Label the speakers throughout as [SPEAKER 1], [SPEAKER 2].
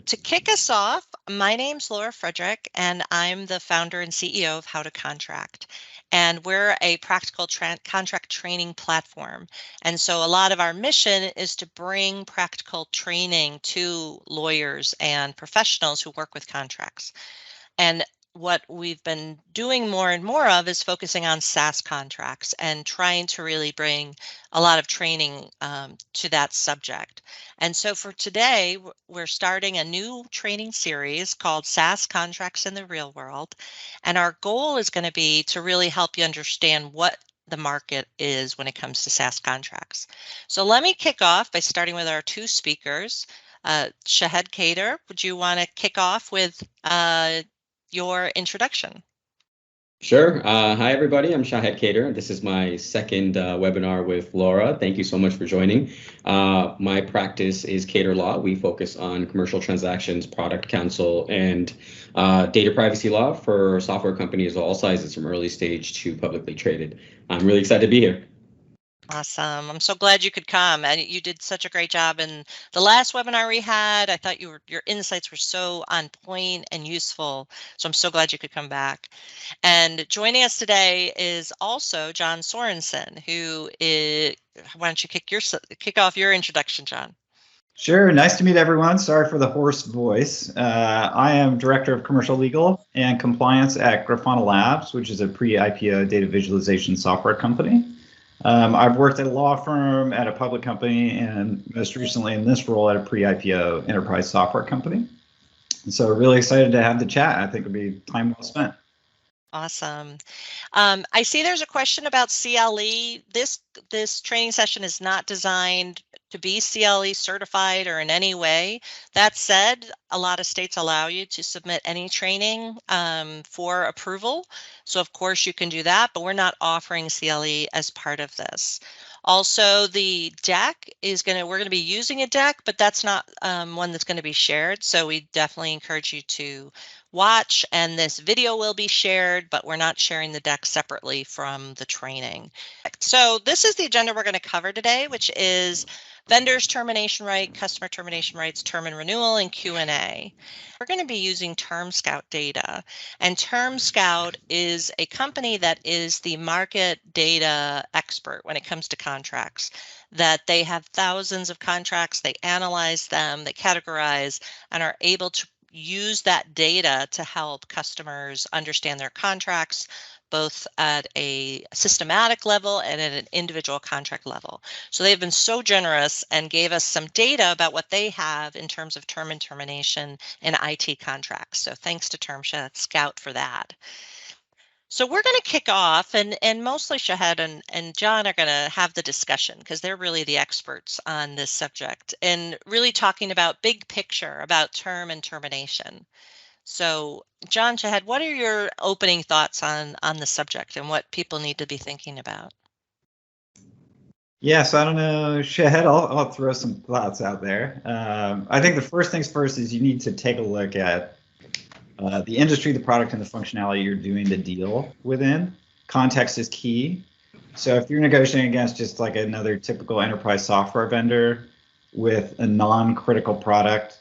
[SPEAKER 1] to kick us off, my name's Laura Frederick, and I'm the founder and CEO of How to Contract. And we're a practical contract training platform. And so a lot of our mission is to bring practical training to lawyers and professionals who work with contracts. And what we've been doing more and more of is focusing on SaaS contracts and trying to really bring a lot of training to that subject. And so for today, we're starting a new training series called SaaS Contracts in the Real World. And our goal is going to be to really help you understand what the market is when it comes to SaaS contracts. So let me kick off by starting with our two speakers. Shahed, Kader, would you want to kick off with your introduction?
[SPEAKER 2] Sure. Hi, everybody. I'm Shahed Kader. This is my second webinar with Laura. Thank you so much for joining. My practice is Kader Law. We focus on commercial transactions, product counsel, and data privacy law for software companies of all sizes, from early stage to publicly traded. I'm really excited to be here.
[SPEAKER 1] Awesome. I'm so glad you could come. And you did such a great job in the last webinar we had. I thought your insights were so on point and useful. So I'm so glad you could come back. And joining us today is also John Sorenson, who is, why don't you kick off your introduction, John?
[SPEAKER 3] Sure. Nice to meet everyone. Sorry for the hoarse voice. I am Director of Commercial Legal and Compliance at Grafana Labs, which is a pre-IPO data visualization software company. I've worked at a law firm, at a public company, and most recently in this role at a pre-IPO enterprise software company. And so really excited to have the chat. I think it'll be time well spent.
[SPEAKER 1] Awesome. I see there's a question about CLE. This training session is not designed to be CLE certified or in any way. That said, a lot of states allow you to submit any training for approval. So of course you can do that, but we're not offering CLE as part of this. Also, the deck is we're going to be using a deck, but that's not one that's going to be shared. So we definitely encourage you to watch, and this video will be shared, but we're not sharing the deck separately from the training. So this is the agenda we're going to cover today, which is vendors termination right, customer termination rights, term and renewal, and Q&A. We're going to be using TermScout data, and TermScout is a company that is the market data expert when it comes to contracts, that they have thousands of contracts, they analyze them, they categorize, and are able to use that data to help customers understand their contracts, both at a systematic level and at an individual contract level. So they've been so generous and gave us some data about what they have in terms of term and termination in IT contracts. So thanks to TermScout for that. So we're going to kick off, and mostly Shahed and John are going to have the discussion because they're really the experts on this subject and really talking about big picture about term and termination. So John, Shahed, what are your opening thoughts on the subject and what people need to be thinking about?
[SPEAKER 3] Yes, I don't know, Shahed, I'll throw some thoughts out there. I think the first things first is you need to take a look at the industry, the product, and the functionality you're doing the deal within. Context is key. So if you're negotiating against just like another typical enterprise software vendor with a non-critical product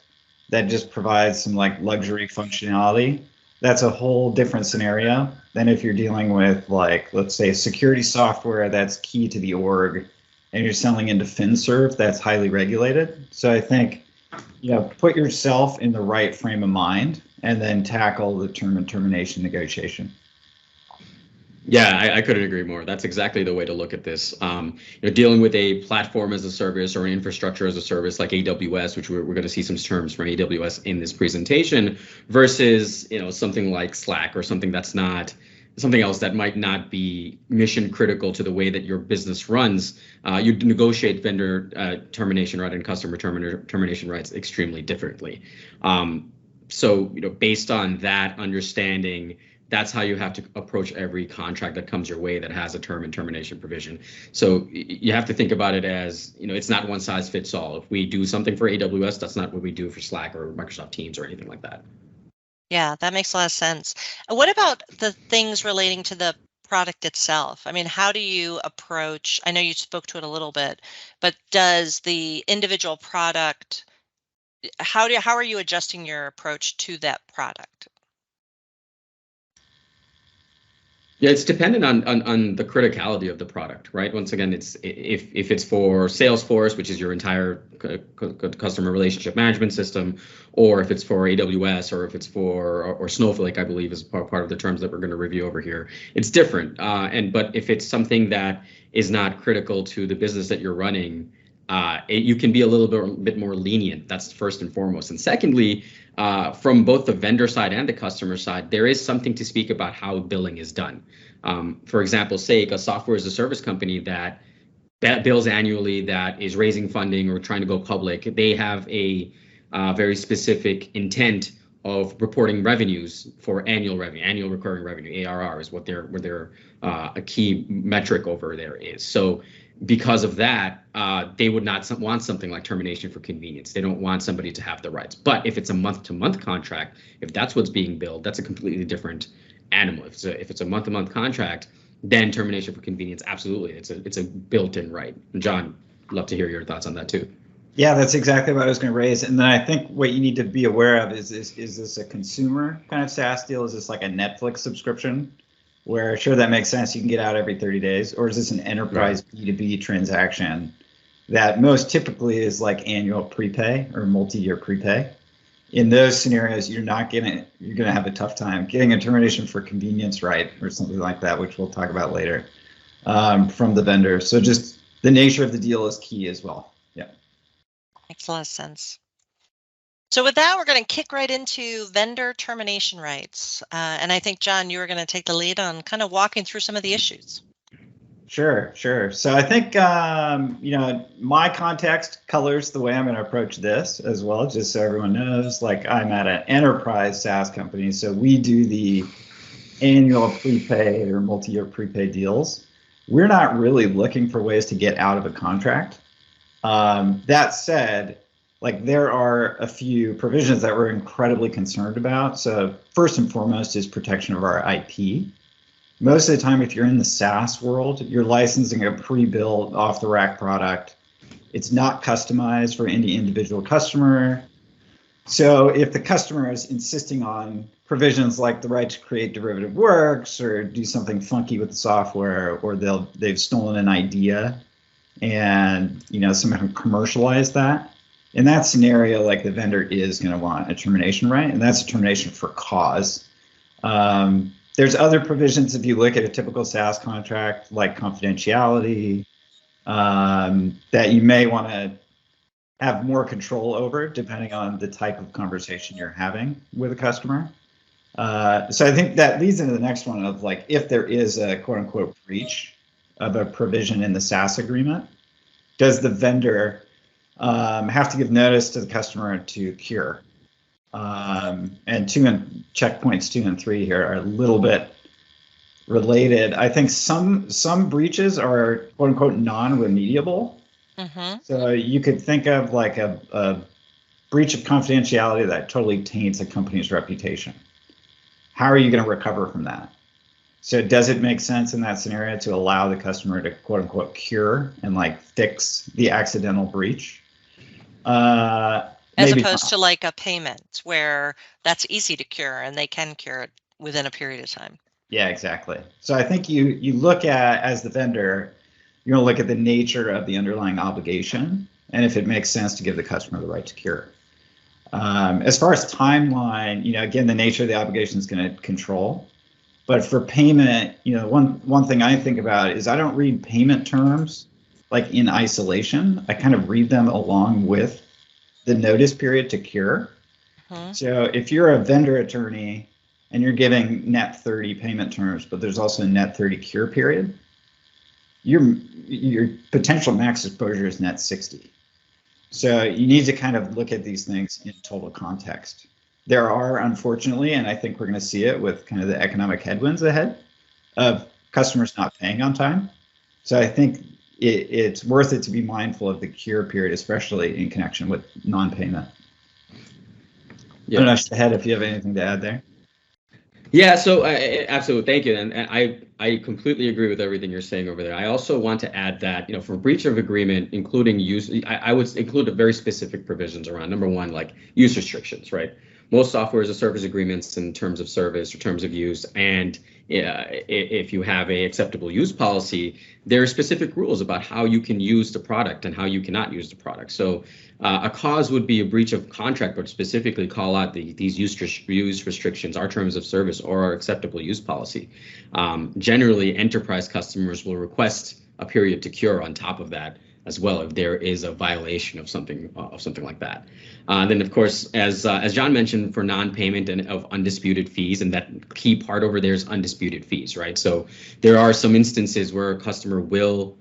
[SPEAKER 3] that just provides some like luxury functionality, that's a whole different scenario than if you're dealing with, like, let's say security software that's key to the org and you're selling into FinServ that's highly regulated. So I think, put yourself in the right frame of mind and then tackle the term and termination negotiation.
[SPEAKER 2] Yeah, I couldn't agree more. That's exactly the way to look at this. Dealing with a platform as a service or an infrastructure as a service like AWS, which we're going to see some terms from AWS in this presentation, versus something like Slack or something else that might not be mission critical to the way that your business runs. You negotiate vendor termination right and customer termination rights extremely differently. So based on that understanding, that's how you have to approach every contract that comes your way that has a term and termination provision. So you have to think about it as, it's not one size fits all. If we do something for AWS, that's not what we do for Slack or Microsoft Teams or anything like that.
[SPEAKER 1] Yeah, that makes a lot of sense. What about the things relating to the product itself? I mean, how do you approach, I know you spoke to it a little bit, but does the individual product how are you adjusting your approach to that product?
[SPEAKER 2] Yeah, it's dependent on the criticality of the product, right? Once again, it's if it's for Salesforce, which is your entire customer relationship management system, or if it's for AWS, or if it's for or Snowflake, I believe is part of the terms that we're going to review over here. It's different, but if it's something that is not critical to the business that you're running, you can be a little bit more lenient. That's first and foremost. And secondly, from both the vendor side and the customer side, there is something to speak about how billing is done. For example, say a software as a service company that bills annually, that is raising funding or trying to go public, they have a very specific intent of reporting revenues for annual revenue, annual recurring revenue. ARR is what their a key metric over there is. So because of that, they would not want something like termination for convenience. They don't want somebody to have the rights. But if it's a month-to-month contract, if that's what's being billed, that's a completely different animal. If it's a month-to-month contract, then termination for convenience, absolutely, it's a built-in right. And John, love to hear your thoughts on that too.
[SPEAKER 3] Yeah, that's exactly what I was going to raise. And then I think what you need to be aware of is this a consumer kind of SaaS deal? Is this like a Netflix subscription? Where sure, that makes sense, you can get out every 30 days, or is this an enterprise B2B transaction that most typically is like annual prepay or multi-year prepay? In those scenarios, you're gonna have a tough time getting a termination for convenience right or something like that, which we'll talk about later, from the vendor. So just the nature of the deal is key as well. Yeah.
[SPEAKER 1] Makes a lot of sense. So with that, we're going to kick right into vendor termination rights. And I think, John, you were going to take the lead on kind of walking through some of the issues.
[SPEAKER 3] Sure. So I think, my context colors the way I'm going to approach this as well, just so everyone knows, like I'm at an enterprise SaaS company. So we do the annual prepay or multi-year prepay deals. We're not really looking for ways to get out of a contract. That said, like there are a few provisions that we're incredibly concerned about. So first and foremost is protection of our IP. Most of the time, if you're in the SaaS world, you're licensing a pre-built off-the-rack product. It's not customized for any individual customer. So if the customer is insisting on provisions like the right to create derivative works or do something funky with the software, or they've stolen an idea and somehow commercialize that, in that scenario, like the vendor is going to want a termination right, and that's a termination for cause. There's other provisions if you look at a typical SaaS contract, like confidentiality, that you may want to have more control over depending on the type of conversation you're having with a customer. So I think that leads into the next one of like, if there is a quote unquote breach of a provision in the SaaS agreement, does the vendor have to give notice to the customer to cure? And checkpoints 2 and 3 here are a little bit related. I think some breaches are quote unquote non-remediable. Mm-hmm. So you could think of like a breach of confidentiality that totally taints a company's reputation. How are you going to recover from that? So does it make sense in that scenario to allow the customer to quote unquote cure and like fix the accidental breach?
[SPEAKER 1] As opposed to like a payment where that's easy to cure and they can cure it within a period of time.
[SPEAKER 3] Yeah, exactly. So I think you look at, as the vendor, you're going to look at the nature of the underlying obligation and if it makes sense to give the customer the right to cure. As far as timeline, again, the nature of the obligation is going to control. But for payment, one thing I think about is I don't read payment terms like in isolation. I kind of read them along with the notice period to cure. Mm-hmm. So if you're a vendor attorney and you're giving net 30 payment terms, but there's also a net 30 cure period, your potential max exposure is net 60. So you need to kind of look at these things in total context. There are, unfortunately, and I think we're going to see it with kind of the economic headwinds ahead of customers not paying on time. So I think it's worth it to be mindful of the cure period, especially in connection with non-payment. Yeah. I don't know, Shahed, if you have anything to add there.
[SPEAKER 2] Yeah, so absolutely, thank you. And I completely agree with everything you're saying over there. I also want to add that, for breach of agreement, including use, I would include a very specific provisions around, number one, like use restrictions, right? Most software as a service agreements in terms of service or terms of use, and if you have a acceptable use policy, there are specific rules about how you can use the product and how you cannot use the product. So a cause would be a breach of contract, but specifically call out these use restrictions, our terms of service, or our acceptable use policy. Generally, enterprise customers will request a period to cure on top of that as well if there is a violation of something like that. Then, of course, as John mentioned, for non-payment and of undisputed fees, and that key part over there is undisputed fees, right? So there are some instances where a customer will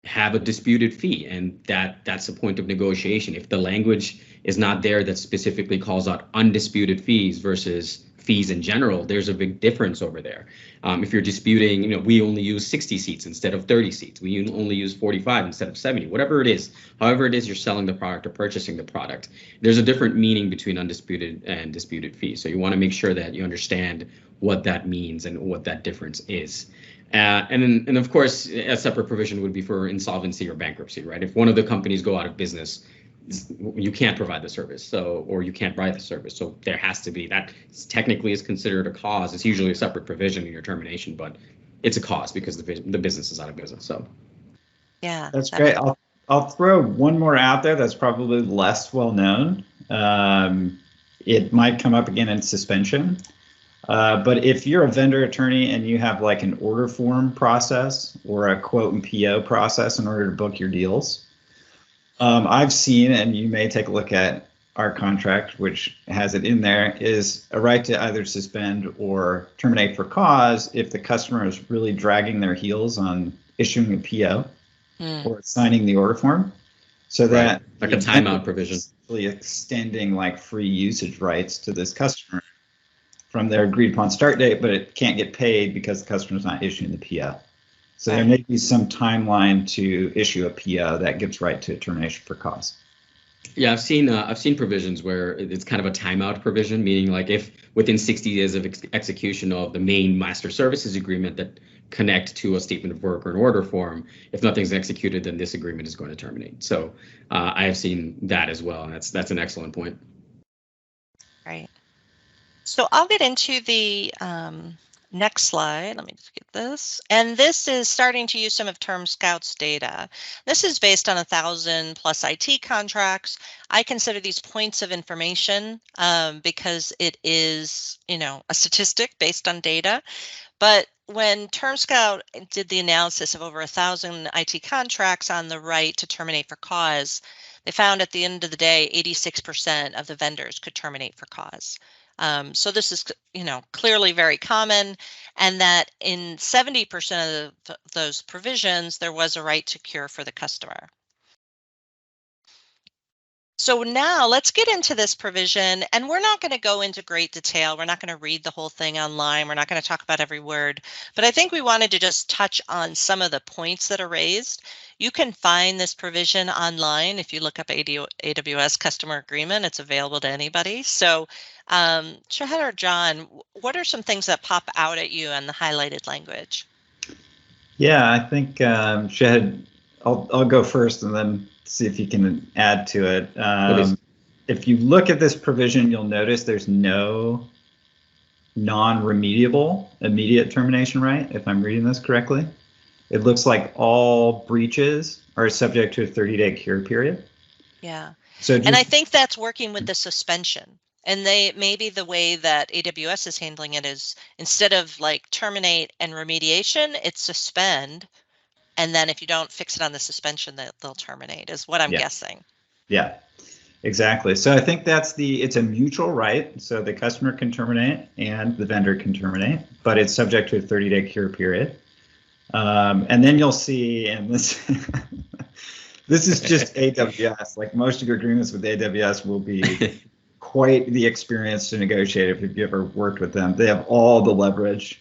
[SPEAKER 2] have a disputed fee, and that's a point of negotiation. If the language is not there that specifically calls out undisputed fees versus fees in general, there's a big difference over there. If you're disputing, we only use 60 seats instead of 30 seats. We only use 45 instead of 70, whatever it is, however it is you're selling the product or purchasing the product, there's a different meaning between undisputed and disputed fees. So you want to make sure that you understand what that means and what that difference is. And of course, a separate provision would be for insolvency or bankruptcy, right? If one of the companies go out of business, you can't provide the service, or you can't provide the service. So there has to be, that technically is considered a cause. It's usually a separate provision in your termination, but it's a cause because the business is out of business. So
[SPEAKER 1] yeah,
[SPEAKER 3] that's great. I'll throw one more out there that's probably less well known. It might come up again in suspension. But if you're a vendor attorney and you have like an order form process or a quote and PO process in order to book your deals, I've seen, and you may take a look at our contract, which has it in there, is a right to either suspend or terminate for cause if the customer is really dragging their heels on issuing a PO or signing the order form. So that
[SPEAKER 2] like a timeout provision,
[SPEAKER 3] extending like free usage rights to this customer from their agreed upon start date, but it can't get paid because the customer's not issuing the PO. So there may be some timeline to issue a PO that gives right to termination for cause.
[SPEAKER 2] Yeah, I've seen provisions where it's kind of a timeout provision, meaning like if within 60 days of execution of the main master services agreement that connect to a statement of work or an order form, if nothing's executed, then this agreement is going to terminate. So I have seen that as well, and that's an excellent point.
[SPEAKER 1] Right. So I'll get into the next slide. Let me just get this. And this is starting to use some of TermScout's data. This is based on 1,000 plus IT contracts. I consider these points of information because it is, a statistic based on data. But when TermScout did the analysis of over 1,000 IT contracts on the right to terminate for cause, they found at the end of the day, 86% of the vendors could terminate for cause. So this is, clearly very common, and that in 70% of those provisions, there was a right to cure for the customer. So now let's get into this provision, and we're not going to go into great detail. We're not going to read the whole thing online. We're not going to talk about every word, but I think we wanted to just touch on some of the points that are raised. You can find this provision online. If you look up AWS customer agreement, it's available to anybody. So Shahed or John, what are some things that pop out at you in the highlighted language?
[SPEAKER 3] Yeah, I think Shahed, I'll go first and then see if you can add to it. If you look at this provision, you'll notice there's no non-remediable immediate termination right, if I'm reading this correctly. It looks like all breaches are subject to a 30-day cure period.
[SPEAKER 1] Yeah.
[SPEAKER 3] So
[SPEAKER 1] and I think that's working with the suspension. And maybe the way that AWS is handling it is instead of like terminate and remediation, it's suspend. And then if you don't fix it on the suspension, they'll terminate, is what I'm guessing.
[SPEAKER 3] Yeah, exactly. So I think it's a mutual right. So the customer can terminate and the vendor can terminate, but it's subject to a 30-day cure period. And then you'll see, and this this is just AWS. Like most of your agreements with AWS will be quite the experience to negotiate if you've ever worked with them. They have all the leverage.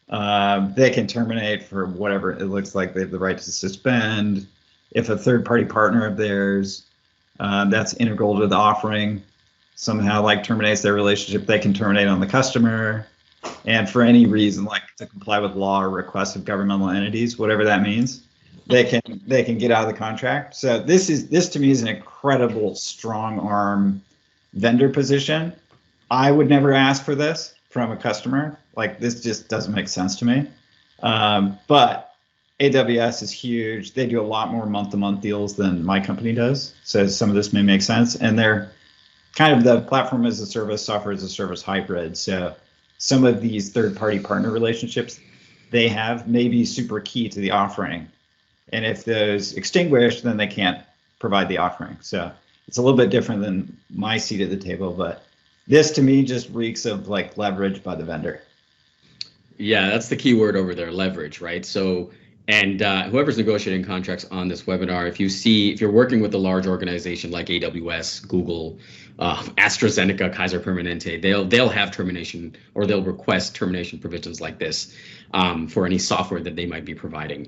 [SPEAKER 3] They can terminate for whatever it looks like. They have the right to suspend. If a third-party partner of theirs that's integral to the offering somehow like terminates their relationship, they can terminate on the customer. and for any reason, like to comply with law or requests of governmental entities, whatever that means, they can get out of the contract. So this to me is an incredible strong arm vendor position. I would never ask for this from a customer. Like, this just doesn't make sense to me. But AWS is huge. They do a lot more month-to-month deals than my company does. So some of this may make sense. And they're kind of the platform as a service, software as a service hybrid. So some of these third-party partner relationships they have may be super key to the offering. And if those extinguish, then they can't provide the offering. So it's a little bit different than my seat at the table, but this to me just reeks of like leverage by the vendor.
[SPEAKER 2] Yeah, that's the key word over there, leverage, right? So, and whoever's negotiating contracts on this webinar, if you're working with a large organization like AWS, Google, AstraZeneca, Kaiser Permanente, they'll have termination, or they'll request termination provisions like this for any software that they might be providing.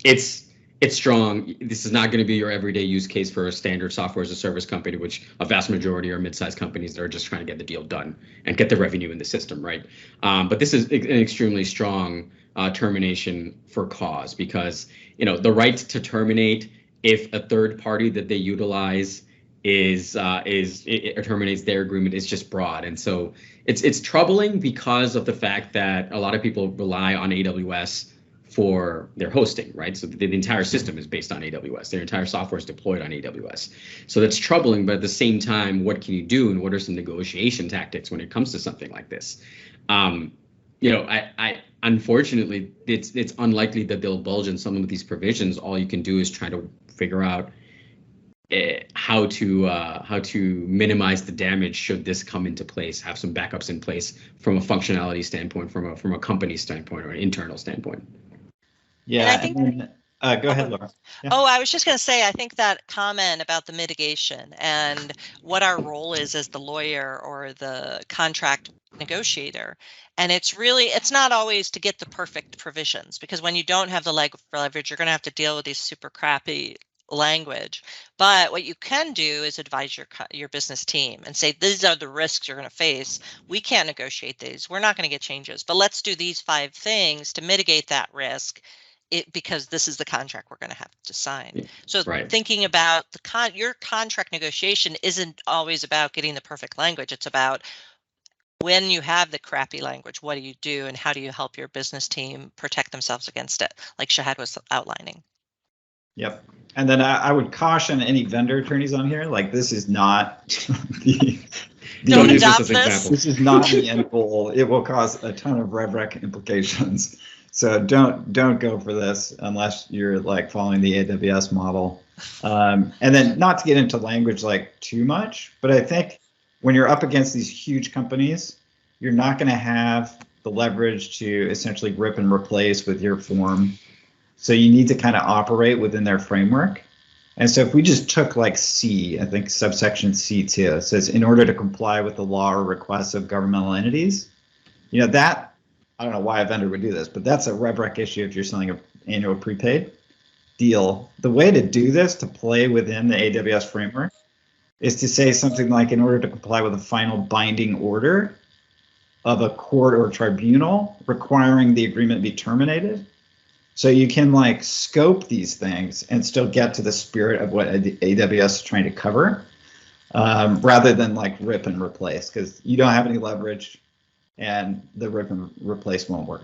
[SPEAKER 2] It's strong. This is not going to be your everyday use case for a standard software as a service company, which a vast majority are mid-sized companies that are just trying to get the deal done and get the revenue in the system, right? But this is an extremely strong termination for cause, because the right to terminate if a third party that they utilize terminates their agreement is just broad. And so it's troubling because of the fact that a lot of people rely on AWS for their hosting, right? So the entire system is based on AWS. Their entire software is deployed on AWS. So that's troubling, but at the same time, what can you do, and what are some negotiation tactics when it comes to something like this? I unfortunately, it's unlikely that they'll budge in some of these provisions. All you can do is try to figure out how to minimize the damage should this come into place. Have some backups in place from a functionality standpoint, from a company standpoint, or an internal standpoint.
[SPEAKER 3] Yeah, go ahead, Laura. Yeah.
[SPEAKER 1] Oh, I was just going to say, I think that comment about the mitigation and what our role is as the lawyer or the contract negotiator. And it's not always to get the perfect provisions, because when you don't have the leverage, you're going to have to deal with these super crappy language. But what you can do is advise your business team and say, these are the risks you're going to face. We can't negotiate these. We're not going to get changes, but let's do these 5 things to mitigate that risk. Because this is the contract we're going to have to sign. So Thinking about your contract negotiation isn't always about getting the perfect language. It's about, when you have the crappy language, what do you do, and how do you help your business team protect themselves against it, like Shahed was outlining.
[SPEAKER 3] Yep. And then I would caution any vendor attorneys on here, like, this is not
[SPEAKER 1] don't adopt this.
[SPEAKER 3] This is not the end goal. It will cause a ton of rev rec implications. So don't go for this unless you're like following the AWS model. And then, not to get into language like too much, but I think when you're up against these huge companies, you're not going to have the leverage to essentially rip and replace with your form. So you need to kind of operate within their framework. And so if we just took like C, I think subsection C2, it says, in order to comply with the law or requests of governmental entities, that, I don't know why a vendor would do this, but that's a rev rec issue if you're selling an annual prepaid deal. The way to do this, to play within the AWS framework, is to say something like, in order to comply with a final binding order of a court or tribunal requiring the agreement be terminated. So you can like scope these things and still get to the spirit of what AWS is trying to cover, rather than like rip and replace, because you don't have any leverage. And the rip and replace won't work.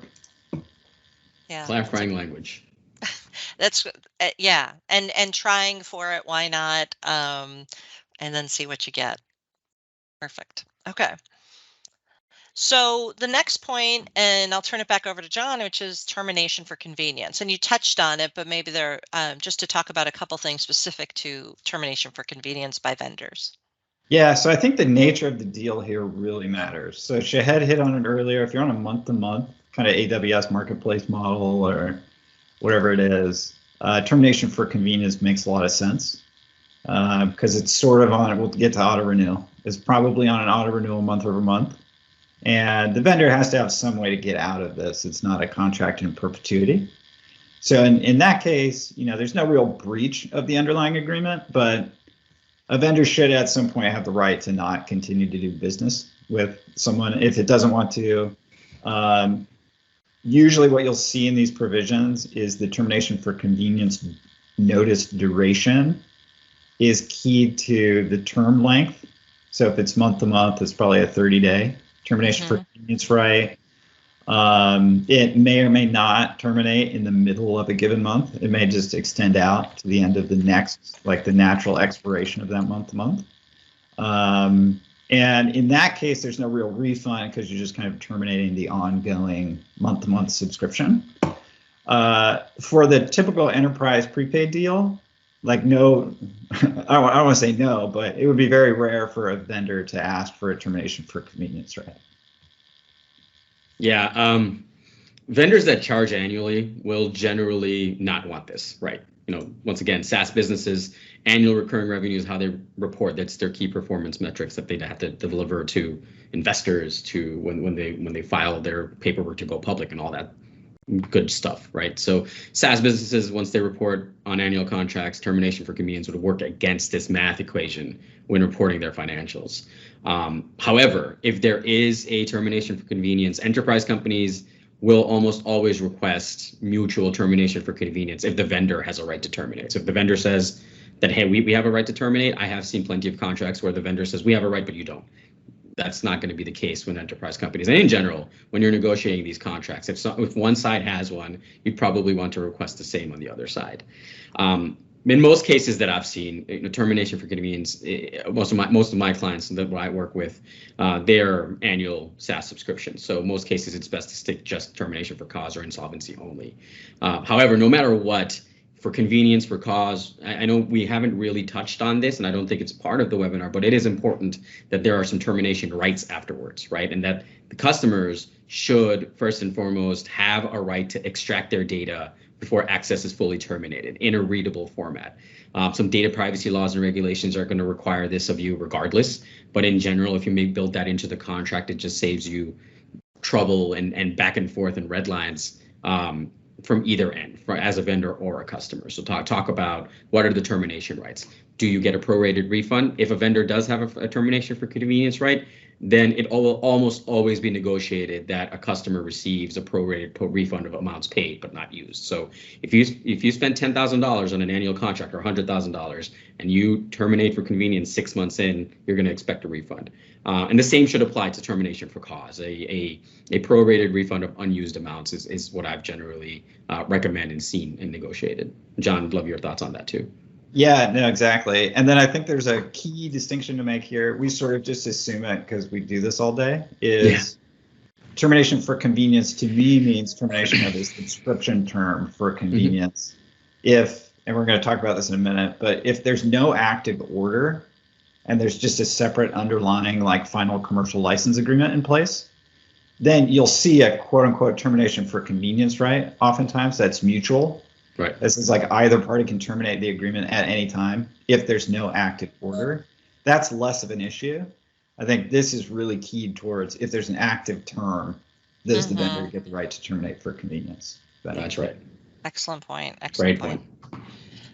[SPEAKER 1] Yeah.
[SPEAKER 2] Clarifying language.
[SPEAKER 1] That's yeah, and trying for it. Why not? And then see what you get. Perfect. Okay. So the next point, and I'll turn it back over to John, which is termination for convenience. And you touched on it, but maybe there, just to talk about a couple things specific to termination for convenience by vendors.
[SPEAKER 3] Yeah, so I think the nature of the deal here really matters. So Shahed hit on it earlier. If you're on a month-to-month kind of AWS marketplace model or whatever it is, termination for convenience makes a lot of sense, because it's sort of on, we'll get to auto renewal. It's probably on an auto renewal month over month. And the vendor has to have some way to get out of this. It's not a contract in perpetuity. So in that case, there's no real breach of the underlying agreement, but a vendor should at some point have the right to not continue to do business with someone if it doesn't want to, Usually what you'll see in these provisions is the termination for convenience notice duration is keyed to the term length. So if it's month to month, it's probably a 30-day termination for convenience right. It may or may not terminate in the middle of a given month. It may just extend out to the end of the next, like the natural expiration of that month to month. And in that case, there's no real refund because you're just kind of terminating the ongoing month-to-month subscription. For the typical enterprise prepaid deal, like no, I don't want to say no, but it would be very rare for a vendor to ask for a termination for convenience, right?
[SPEAKER 2] Yeah, vendors that charge annually will generally not want this, right? Once again, SaaS businesses, annual recurring revenue is how they report. That's their key performance metrics that they have to deliver to investors, to when they file their paperwork to go public and all that good stuff, right? So SaaS businesses, once they report on annual contracts, termination for convenience would work against this math equation when reporting their financials. However, if there is a termination for convenience, enterprise companies will almost always request mutual termination for convenience if the vendor has a right to terminate. So if the vendor says that, hey, we have a right to terminate, I have seen plenty of contracts where the vendor says we have a right, but you don't. That's not going to be the case with enterprise companies. And in general, when you're negotiating these contracts, if one side has one, you'd probably want to request the same on the other side. In most cases that I've seen, termination for convenience, most of my clients that I work with, they're annual SaaS subscriptions. So most cases, it's best to stick just termination for cause or insolvency only. However, no matter what, for convenience, for cause, I know we haven't really touched on this, and I don't think it's part of the webinar, but it is important that there are some termination rights afterwards, right? And that the customers should, first and foremost, have a right to extract their data before access is fully terminated in a readable format. Some data privacy laws and regulations are going to require this of you regardless. But in general, if you may build that into the contract, it just saves you trouble and back and forth and red lines from either end, as a vendor or a customer. So talk about what are the termination rights. Do you get a prorated refund? If a vendor does have a termination for convenience right, then it will almost always be negotiated that a customer receives a prorated refund of amounts paid but not used. So if you spend $10,000 on an annual contract or $100,000 and you terminate for convenience 6 months in, you're going to expect a refund. And the same should apply to termination for cause. A prorated refund of unused amounts is what I've generally recommend and seen and negotiated. John, I'd love your thoughts on that too.
[SPEAKER 3] Yeah, no, exactly. And then I think there's a key distinction to make here. We sort of just assume it because we do this all day, is termination for convenience to me means termination of a subscription term for convenience. If, and we're going to talk about this in a minute, but if there's no active order and there's just a separate underlying like final commercial license agreement in place, then you'll see a quote unquote termination for convenience, right? Oftentimes that's mutual.
[SPEAKER 2] Right.
[SPEAKER 3] This is like either party can terminate the agreement at any time if there's no active order. That's less of an issue. I think this is really keyed towards if there's an active term, does the vendor get the right to terminate for convenience?
[SPEAKER 2] That's right.
[SPEAKER 1] Excellent point. Excellent
[SPEAKER 2] Great point.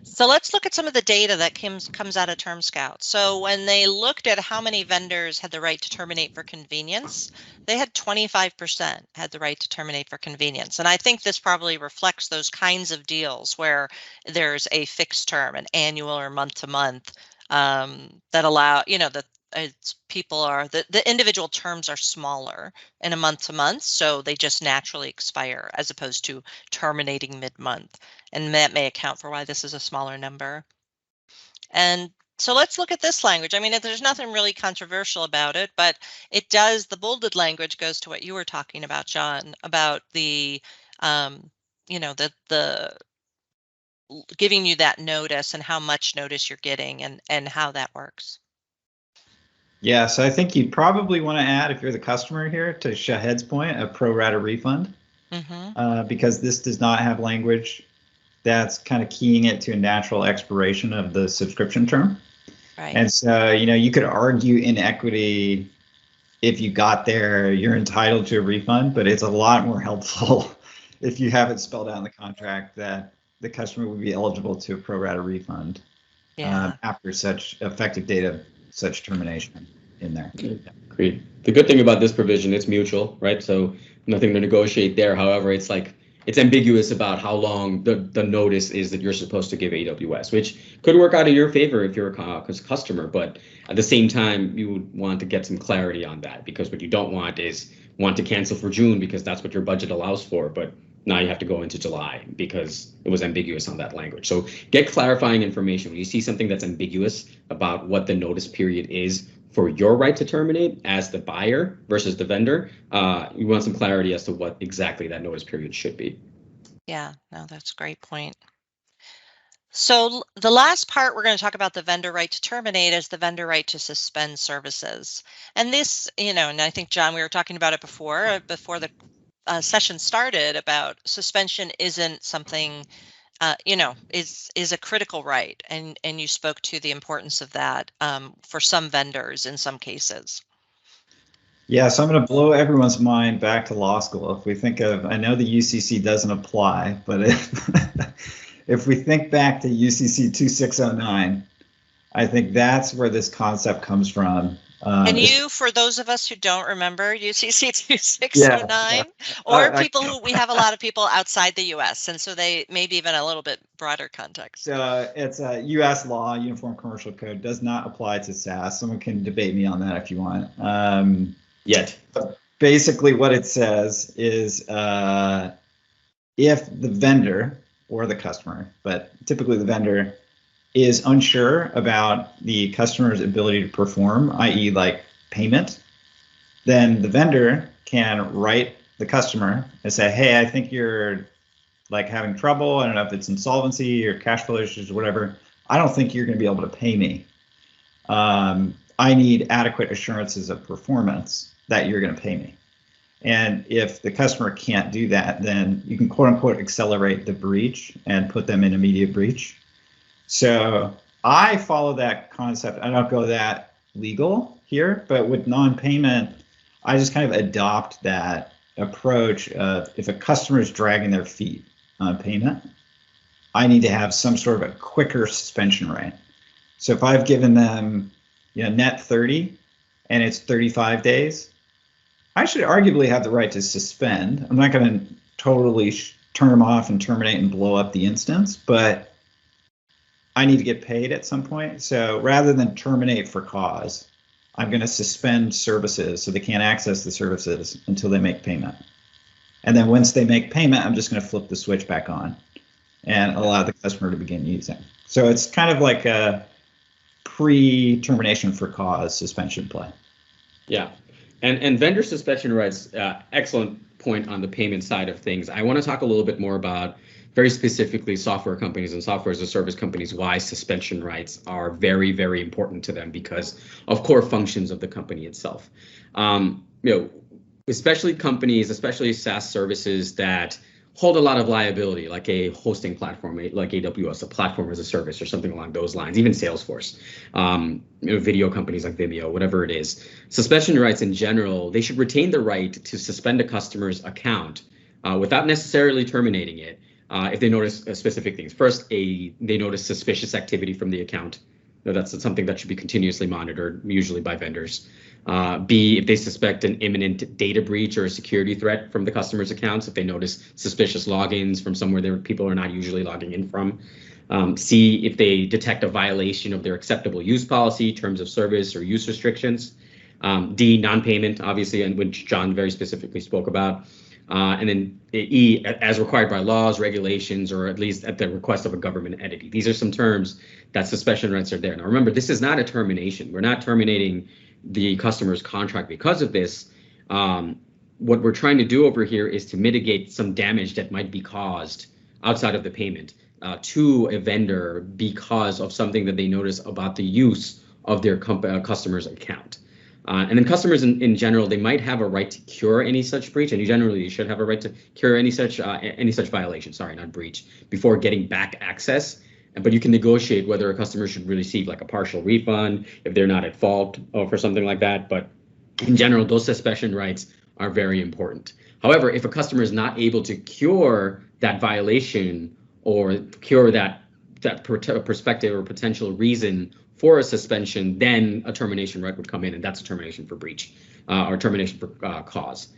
[SPEAKER 1] So let's look at some of the data that comes out of TermScout. So when they looked at how many vendors had the right to terminate for convenience, they had 25% had the right to terminate for convenience. And I think this probably reflects those kinds of deals where there's a fixed term, an annual or month to month, that allow, that people are, the individual terms are smaller in a month to month, so they just naturally expire as opposed to terminating mid-month. And that may account for why this is a smaller number. And so let's look at this language. I mean, there's nothing really controversial about it, but it does, the bolded language goes to what you were talking about, John, about the, the giving you that notice and how much notice you're getting and how that works.
[SPEAKER 3] Yeah, so I think you'd probably want to add, if you're the customer here, to Shahed's point, a pro rata refund, because this does not have language that's kind of keying it to a natural expiration of the subscription term.
[SPEAKER 1] Right.
[SPEAKER 3] And so, you could argue inequity. If you got there, you're entitled to a refund, but it's a lot more helpful if you have it spelled out in the contract that the customer would be eligible to a pro rata refund after such effective date of such termination in there.
[SPEAKER 2] Agreed. The good thing about this provision, it's mutual, right? So nothing to negotiate there. However, it's like it's ambiguous about how long the notice is that you're supposed to give AWS, which could work out in your favor if you're a customer. But at the same time, you would want to get some clarity on that, because what you don't want is want to cancel for June because that's what your budget allows for. But now you have to go into July because it was ambiguous on that language. So get clarifying information. When you see something that's ambiguous about what the notice period is for your right to terminate as the buyer versus the vendor, you want some clarity as to what exactly that notice period should be.
[SPEAKER 1] Yeah, no, that's a great point. So the last part we're going to talk about the vendor right to terminate is the vendor right to suspend services. And this, and I think, John, we were talking about it before the session started, about suspension isn't something, is a critical right. And you spoke to the importance of that for some vendors in some cases.
[SPEAKER 3] Yeah, so I'm going to blow everyone's mind back to law school. If we think of, I know the UCC doesn't apply, but if we think back to UCC 2609, I think that's where this concept comes from.
[SPEAKER 1] And for those of us who don't remember UCC 2609, or people who, we have a lot of people outside the US, and so they maybe even a little bit broader context.
[SPEAKER 3] It's a US law, Uniform Commercial Code, does not apply to SaaS. Someone can debate me on that if you want. But basically what it says is if the vendor or the customer, but typically the vendor, is unsure about the customer's ability to perform, i.e. like payment, then the vendor can write the customer and say, hey, I think you're like having trouble. I don't know if it's insolvency or cash flow issues or whatever. I don't think you're going to be able to pay me. I need adequate assurances of performance that you're going to pay me. And if the customer can't do that, then you can quote unquote accelerate the breach and put them in immediate breach. So I follow that concept. I don't go that legal here, but with non-payment, I just kind of adopt that approach of if a customer is dragging their feet on payment, I need to have some sort of a quicker suspension rate. So if I've given them, net 30 and it's 35 days, I should arguably have the right to suspend. I'm not going to totally turn them off and terminate and blow up the instance, but I need to get paid at some point. So rather than terminate for cause, I'm going to suspend services so they can't access the services until they make payment. And then once they make payment, I'm just going to flip the switch back on and allow the customer to begin using. So it's kind of like a pre-termination for cause suspension play.
[SPEAKER 2] Yeah. And vendor suspension rights, excellent point on the payment side of things. I want to talk a little bit more about very specifically software companies and software as a service companies, why suspension rights are very, very important to them because of core functions of the company itself. Especially companies, especially SaaS services that hold a lot of liability, like a hosting platform, like AWS, a platform as a service or something along those lines, even Salesforce, video companies like Vimeo, whatever it is. Suspension rights in general, they should retain the right to suspend a customer's account without necessarily terminating it if they notice specific things. First, they notice suspicious activity from the account. That's something that should be continuously monitored, usually by vendors. B, if they suspect an imminent data breach or a security threat from the customer's accounts, if they notice suspicious logins from somewhere that people are not usually logging in from. C, if they detect a violation of their acceptable use policy, terms of service, or use restrictions. D, non-payment, obviously, and which John very specifically spoke about. And then E, as required by laws, regulations, or at least at the request of a government entity. These are some terms that suspension rights are there. Now, remember, this is not a termination. We're not terminating the customer's contract because of this. What we're trying to do over here is to mitigate some damage that might be caused outside of the payment to a vendor because of something that they notice about the use of their customer's account. And then customers in general, they might have a right to cure any such breach, and you generally should have a right to cure any such violation, not breach, before getting back access. But you can negotiate whether a customer should receive like a partial refund if they're not at fault or for something like that. But in general, those suspension rights are very important. However, if a customer is not able to cure that violation or cure that perspective or potential reason for a suspension, then a termination right would come in, and that's a termination for breach or termination for cause.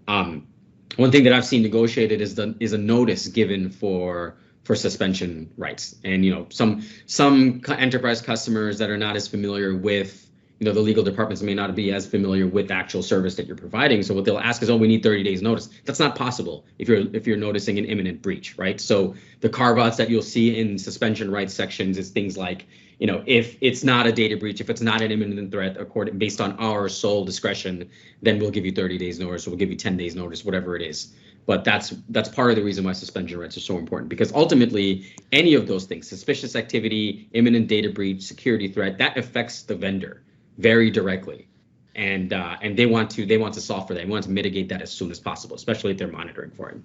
[SPEAKER 2] One thing that I've seen negotiated is a notice given for suspension rights, and some enterprise customers that are not as familiar with the legal departments may not be as familiar with the actual service that you're providing. So what they'll ask is, oh, we need 30 days notice. That's not possible if you're noticing an imminent breach, right? So the carve-outs that you'll see in suspension rights sections is things like, if it's not a data breach, if it's not an imminent threat, based on our sole discretion, then we'll give you 30 days notice, or we'll give you 10 days notice, whatever it is. But that's part of the reason why suspension rights are so important, because ultimately any of those things, suspicious activity, imminent data breach, security threat, that affects the vendor very directly, and they want to solve for that. They want to mitigate that as soon as possible, especially if they're monitoring for it.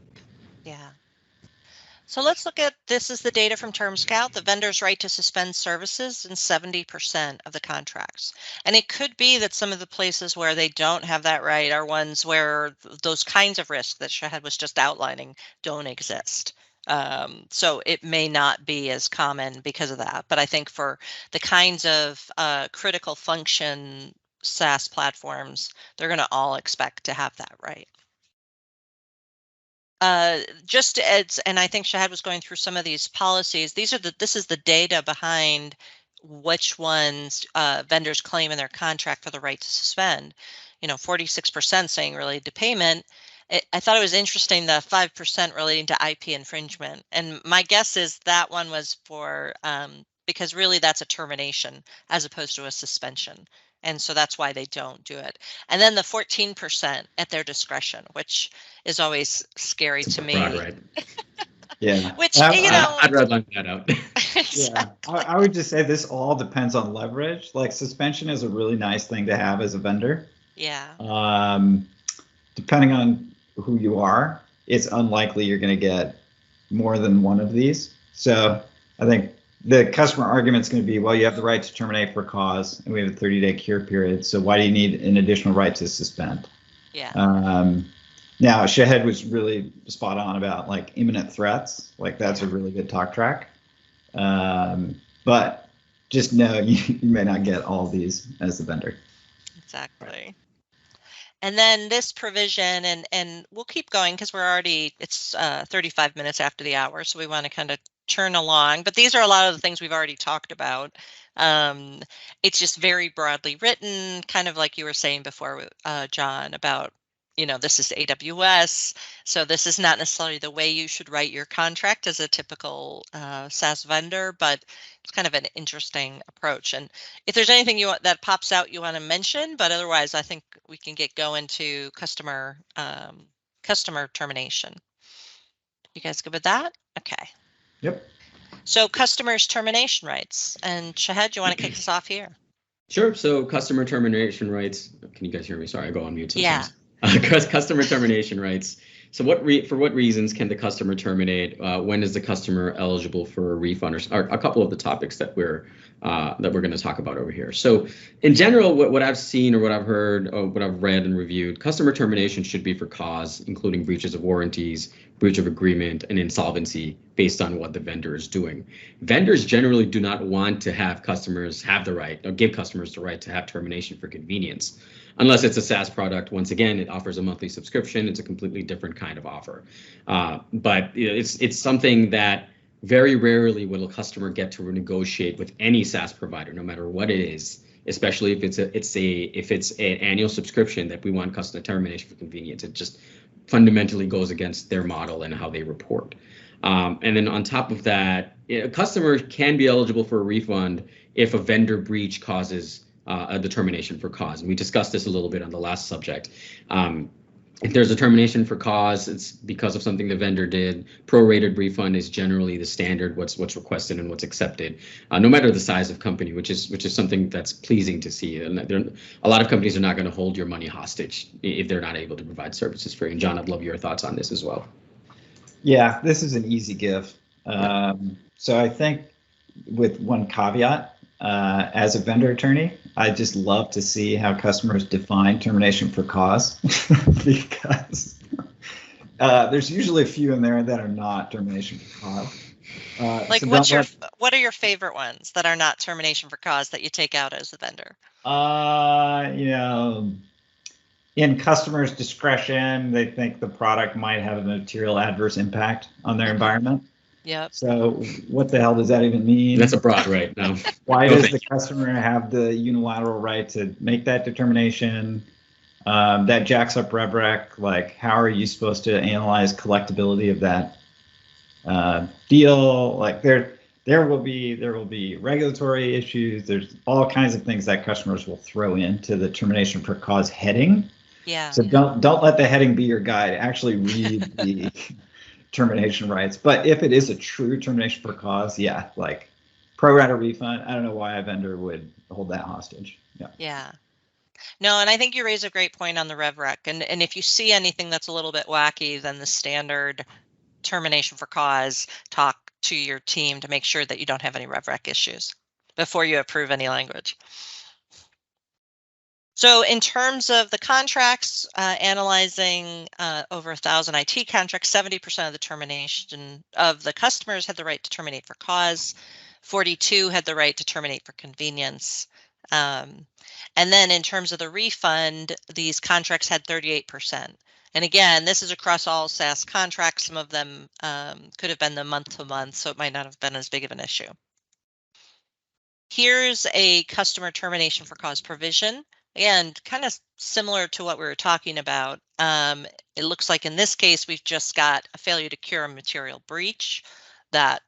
[SPEAKER 1] Yeah. So let's look at, this is the data from TermScout, the vendor's right to suspend services in 70% of the contracts. And it could be that some of the places where they don't have that right are ones where those kinds of risks that Shahed was just outlining don't exist. So it may not be as common because of that. But I think for the kinds of critical function SaaS platforms, they're going to all expect to have that right. Just as, and I think Shahed was going through some of these policies. This is the data behind which ones vendors claim in their contract for the right to suspend. 46% saying related to payment. I thought it was interesting, the 5% relating to IP infringement. And my guess is that one was for, because really that's a termination as opposed to a suspension. And so that's why they don't do it. And then the 14% at their discretion, which is always scary to me.
[SPEAKER 2] Right.
[SPEAKER 3] Yeah.
[SPEAKER 1] Which,
[SPEAKER 2] I'd rather line that out.
[SPEAKER 3] Yeah. I would just say this all depends on leverage. Like, suspension is a really nice thing to have as a vendor.
[SPEAKER 1] Yeah.
[SPEAKER 3] Depending on who you are, it's unlikely you're going to get more than one of these. So I think the customer argument is going to be, well, you have the right to terminate for cause, and we have a 30-day cure period. So why do you need an additional right to suspend?
[SPEAKER 1] Yeah.
[SPEAKER 3] Now, Shahed was really spot on about like imminent threats. Like, that's a really good talk track. But just know you may not get all of these as the vendor.
[SPEAKER 1] Exactly. And then this provision, and we'll keep going because it's 35 minutes after the hour, so we want to kind of churn along. But these are a lot of the things we've already talked about. It's just very broadly written, kind of like you were saying before, John, about, this is AWS, so this is not necessarily the way you should write your contract as a typical SaaS vendor, but it's kind of an interesting approach. And if there's anything that pops out you want to mention, but otherwise I think we can get going to customer termination. You guys good with that? Okay.
[SPEAKER 3] Yep.
[SPEAKER 2] So
[SPEAKER 1] customers' termination rights. And Shahed, you want to kick us off here?
[SPEAKER 2] Sure. So customer termination rights. Can you guys hear me? Sorry, I go on mute sometimes.
[SPEAKER 1] Yeah.
[SPEAKER 2] Customer termination rights. So for what reasons can the customer terminate? When is the customer eligible for a refund? Or a couple of the topics that we're going to talk about over here. So in general, what I've seen or what I've heard or what I've read and reviewed, customer termination should be for cause, including breaches of warranties, breach of agreement, and insolvency based on what the vendor is doing. Vendors generally do not want to have customers have the right or give customers the right to have termination for convenience. Unless it's a SaaS product. Once again, it offers a monthly subscription. It's a completely different kind of offer. But it's something that very rarely will a customer get to negotiate with any SaaS provider, no matter what it is, especially if it's an annual subscription that we want customer termination for convenience. It just fundamentally goes against their model and how they report. And then on top of that, a customer can be eligible for a refund if a vendor breach causes a determination for cause. And we discussed this a little bit on the last subject. If there's a termination for cause, it's because of something the vendor did. Prorated refund is generally the standard, what's requested and what's accepted, no matter the size of company, which is something that's pleasing to see. And a lot of companies are not going to hold your money hostage if they're not able to provide services for you. And John, I'd love your thoughts on this as well.
[SPEAKER 3] Yeah, this is an easy give. So I think with one caveat, as a vendor attorney, I just love to see how customers define termination for cause because there's usually a few in there that are not termination for cause.
[SPEAKER 1] Like,
[SPEAKER 3] so don't
[SPEAKER 1] what are your favorite ones that are not termination for cause that you take out as the vendor?
[SPEAKER 3] In customers' discretion, they think the product might have a material adverse impact on their environment.
[SPEAKER 1] Yep.
[SPEAKER 3] So what the hell does that even mean?
[SPEAKER 2] That's a broad right now.
[SPEAKER 3] Why does the customer have the unilateral right to make that determination? That jacks up RevRec. Like, how are you supposed to analyze collectability of that deal? Like, there will be regulatory issues. There's all kinds of things that customers will throw into the termination for cause heading.
[SPEAKER 1] Yeah.
[SPEAKER 3] So don't let the heading be your guide. Actually read the termination rights. But if it is a true termination for cause, yeah, like pro rata refund. I don't know why a vendor would hold that hostage. Yeah.
[SPEAKER 1] Yeah. No, and I think you raise a great point on the RevRec. And if you see anything that's a little bit wacky, then the standard termination for cause, talk to your team to make sure that you don't have any RevRec issues before you approve any language. So in terms of the contracts, analyzing over 1,000 IT contracts, 70% of the termination of the customers had the right to terminate for cause, 42 had the right to terminate for convenience. And then in terms of the refund, these contracts had 38%. And again, this is across all SaaS contracts. Some of them could have been the month to month, so it might not have been as big of an issue. Here's a customer termination for cause provision. Again, kind of similar to what we were talking about. It looks like in this case, we've just got a failure to cure a material breach that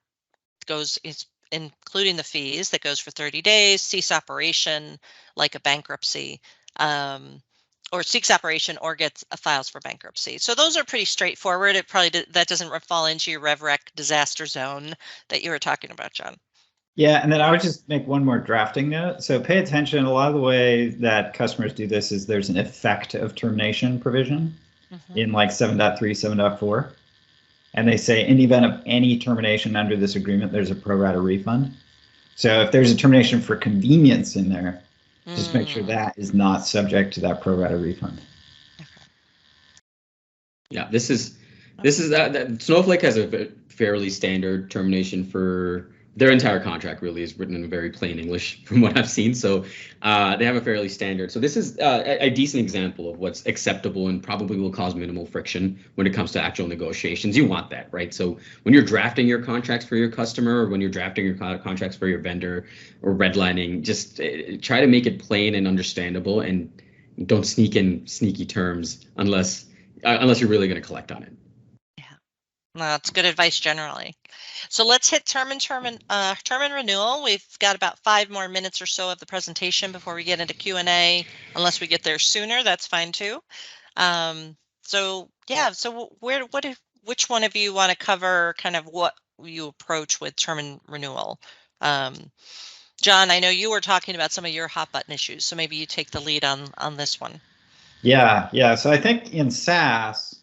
[SPEAKER 1] is including the fees that goes for 30 days, cease operation like a bankruptcy, or cease operation or gets files for bankruptcy. So those are pretty straightforward. It probably that doesn't fall into your RevRec disaster zone that you were talking about, John.
[SPEAKER 3] Yeah, and then I would just make one more drafting note. So pay attention. A lot of the way that customers do this is there's an effect of termination provision in like 7.3, 7.4. And they say in the event of any termination under this agreement, there's a pro rata refund. So if there's a termination for convenience in there, just make sure that is not subject to that pro rata refund.
[SPEAKER 2] Yeah, this is that Snowflake has a fairly standard termination for their entire contract. Really is written in very plain English from what I've seen. So they have a fairly standard. So this is a decent example of what's acceptable and probably will cause minimal friction when it comes to actual negotiations. You want that, right? So when you're drafting your contracts for your customer, or when you're drafting your contracts for your vendor, or redlining, just try to make it plain and understandable, and don't sneak in sneaky terms unless you're really going to collect on it.
[SPEAKER 1] Well, that's good advice generally. So let's hit term and renewal. We've got about 5 more minutes or so of the presentation before we get into Q&A. Unless we get there sooner, that's fine too. So which one of you want to cover kind of what you approach with term and renewal? John, I know you were talking about some of your hot button issues, so maybe you take the lead on this one.
[SPEAKER 3] Yeah. So I think in SaaS,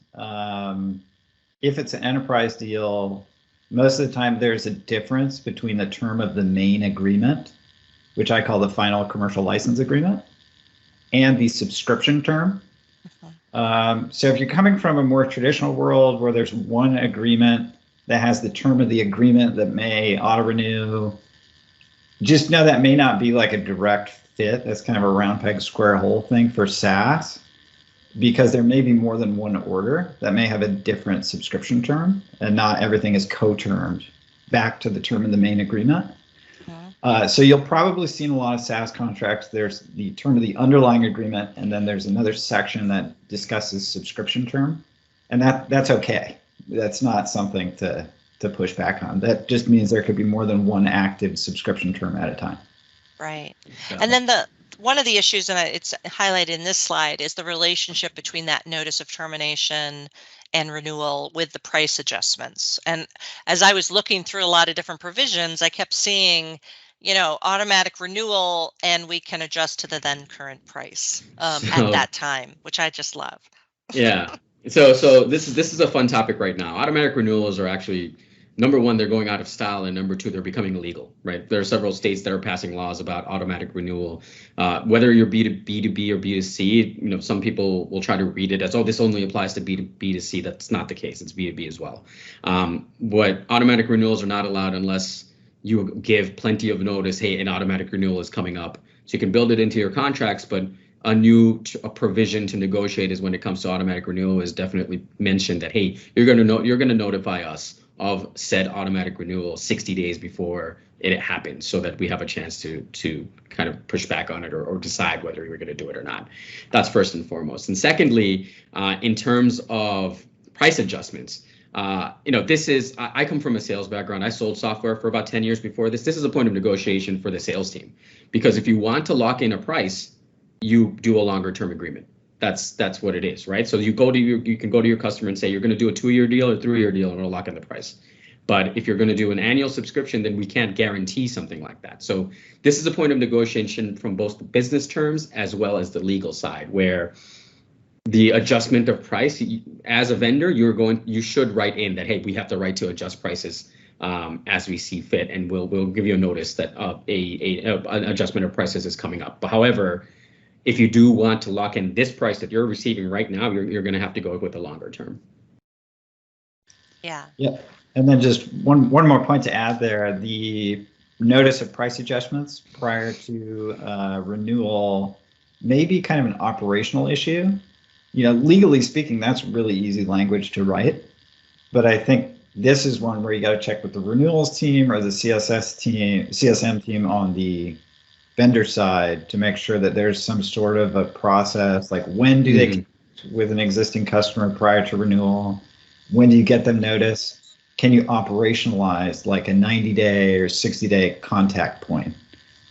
[SPEAKER 3] if it's an enterprise deal, most of the time there's a difference between the term of the main agreement, which I call the final commercial license agreement, and the subscription term. So if you're coming from a more traditional world where there's one agreement that has the term of the agreement that may auto-renew, just know that may not be like a direct fit. That's kind of a round peg square hole thing for SaaS, because there may be more than one order that may have a different subscription term, and not everything is co-termed back to the term of the main agreement. So you'll probably see in a lot of SaaS contracts, there's the term of the underlying agreement, and then there's another section that discusses subscription term, and that's okay. That's not something to push back on. That just means there could be more than one active subscription term at a time.
[SPEAKER 1] Right. And then one of the issues, and it's highlighted in this slide, is the relationship between that notice of termination and renewal with the price adjustments. And as I was looking through a lot of different provisions, I kept seeing, automatic renewal, and we can adjust to the then current price at that time, which I just love.
[SPEAKER 2] Yeah. So this is a fun topic right now. Automatic renewals are actually number one, they're going out of style, and number two, they're becoming illegal, right? There are several states that are passing laws about automatic renewal. Whether you're B2B or B2C, some people will try to read it as, oh, this only applies to B2C. That's not the case. It's B2B as well. But automatic renewals are not allowed unless you give plenty of notice. Hey, an automatic renewal is coming up. So you can build it into your contracts, but a provision to negotiate is when it comes to automatic renewal is definitely mentioned that, hey, you're going to notify us of said automatic renewal 60 days before it happens, so that we have a chance to kind of push back on it or decide whether we're going to do it or not. That's first and foremost. And secondly, in terms of price adjustments, I come from a sales background. I sold software for about 10 years before this. This is a point of negotiation for the sales team, because if you want to lock in a price, you do a longer term agreement. That's what it is, right? So you can go to your customer and say you're going to do a 2-year deal or 3-year deal, and we'll lock in the price. But if you're going to do an annual subscription, then we can't guarantee something like that. So this is a point of negotiation from both the business terms as well as the legal side, where the adjustment of price, as a vendor, you should write in that, hey, we have the right to adjust prices as we see fit, and we'll give you a notice that an adjustment of prices is coming up. But however, if you do want to lock in this price that you're receiving right now, you're going to have to go with a longer term.
[SPEAKER 1] Yeah.
[SPEAKER 3] Yeah. And then just one more point to add there, the notice of price adjustments prior to renewal may be kind of an operational issue. Legally speaking, that's really easy language to write. But I think this is one where you got to check with the renewals team or the CSM team on the vendor side to make sure that there's some sort of a process, like when do they connect with an existing customer prior to renewal? When do you get them notice? Can you operationalize like a 90-day or 60-day contact point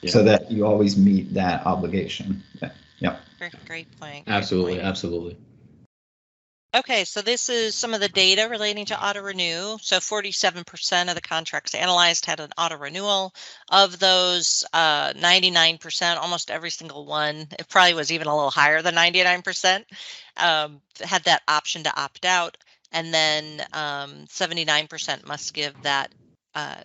[SPEAKER 3] so that you always meet that obligation? Yeah.
[SPEAKER 1] Great point.
[SPEAKER 2] Absolutely.
[SPEAKER 1] Okay, so this is some of the data relating to auto renew. So 47% of the contracts analyzed had an auto renewal. Of those, 99%, almost every single one, it probably was even a little higher than 99%, had that option to opt out. And then 79% must give that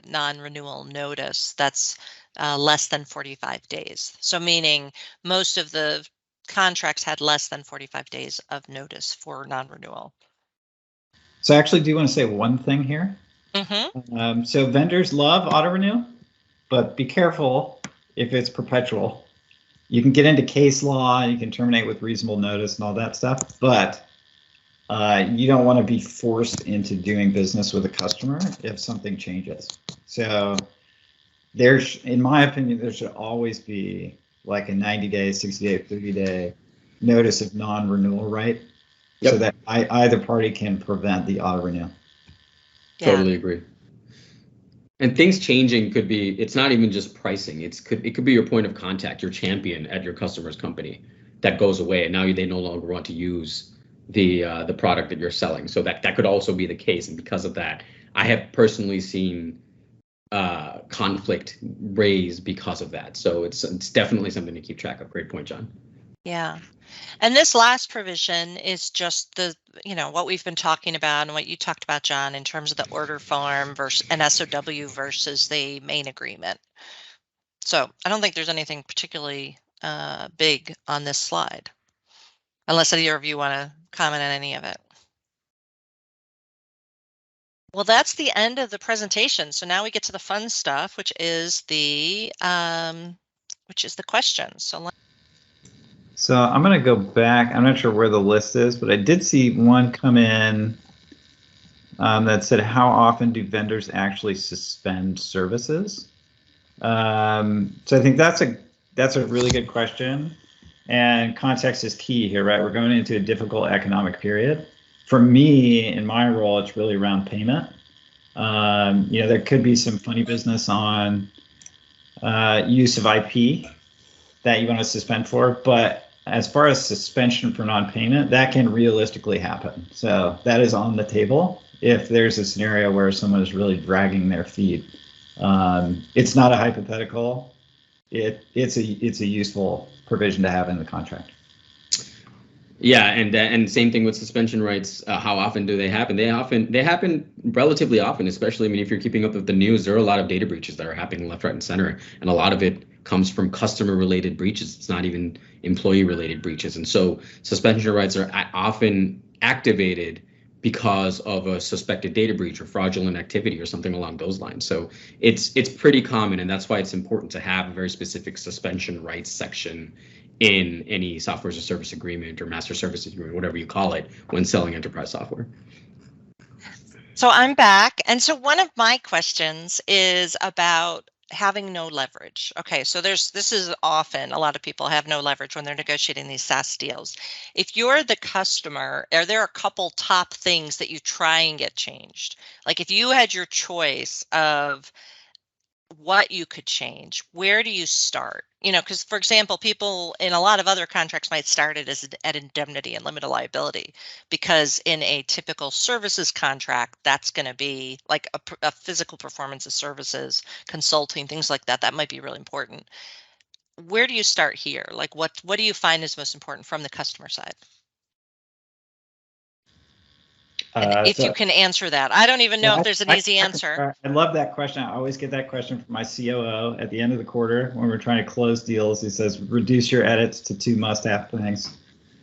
[SPEAKER 1] non-renewal notice. That's less than 45 days. So meaning most of the contracts had less than 45 days of notice for non-renewal.
[SPEAKER 3] So I actually do want to say one thing here. So vendors love auto renew, but be careful if it's perpetual. You can get into case law, you can terminate with reasonable notice and all that stuff, but you don't want to be forced into doing business with a customer if something changes. So in my opinion, there should always be like a 90-day, 60-day, 30-day notice of non-renewal, right? Yep. So that either party can prevent the auto renew.
[SPEAKER 1] Yeah.
[SPEAKER 2] Totally agree. And things changing it's not even just pricing. It could be your point of contact, your champion at your customer's company that goes away, and now they no longer want to use the product that you're selling. So that could also be the case. And because of that, I have personally seen conflict raised because of that. So it's definitely something to keep track of. Great point, John.
[SPEAKER 1] Yeah. And this last provision is just what we've been talking about and what you talked about, John, in terms of the order form versus an SOW versus the main agreement. So I don't think there's anything particularly big on this slide, unless either of you want to comment on any of it. Well, that's the end of the presentation. So now we get to the fun stuff, which is the questions.
[SPEAKER 3] So I'm going to go back. I'm not sure where the list is, but I did see one come in that said, how often do vendors actually suspend services? So I think that's a really good question. And context is key here, right? We're going into a difficult economic period. For me, in my role, it's really around payment. There could be some funny business on use of IP that you want to suspend for, but as far as suspension for non-payment, that can realistically happen. So that is on the table if there's a scenario where someone is really dragging their feet. It's not a hypothetical. It's a useful provision to have in the contract.
[SPEAKER 2] Yeah, and same thing with suspension rights. How often do they happen? They happen relatively often, especially, I mean, if you're keeping up with the news, there are a lot of data breaches that are happening left, right, and center, and a lot of it comes from customer-related breaches. It's not even employee-related breaches, and so suspension rights are often activated because of a suspected data breach or fraudulent activity or something along those lines. So it's pretty common, and that's why it's important to have a very specific suspension rights section in any software as a service agreement or master services agreement, whatever you call it, when selling enterprise software.
[SPEAKER 1] So I'm back. And so one of my questions is about having no leverage. Okay, so this is often, a lot of people have no leverage when they're negotiating these SaaS deals. If you're the customer, are there a couple top things that you try and get changed? Like if you had your choice of what you could change, where do you start? Because for example, people in a lot of other contracts might start it as at indemnity and limited liability, because in a typical services contract, that's going to be like a physical performance of services, consulting, things like that. That might be really important. Where do you start here? Like what do you find is most important from the customer side? And if you can answer that, I don't even know if there's an easy answer.
[SPEAKER 3] I love that question. I always get that question from my COO at the end of the quarter when we're trying to close deals. He says, reduce your edits to 2 must-have things.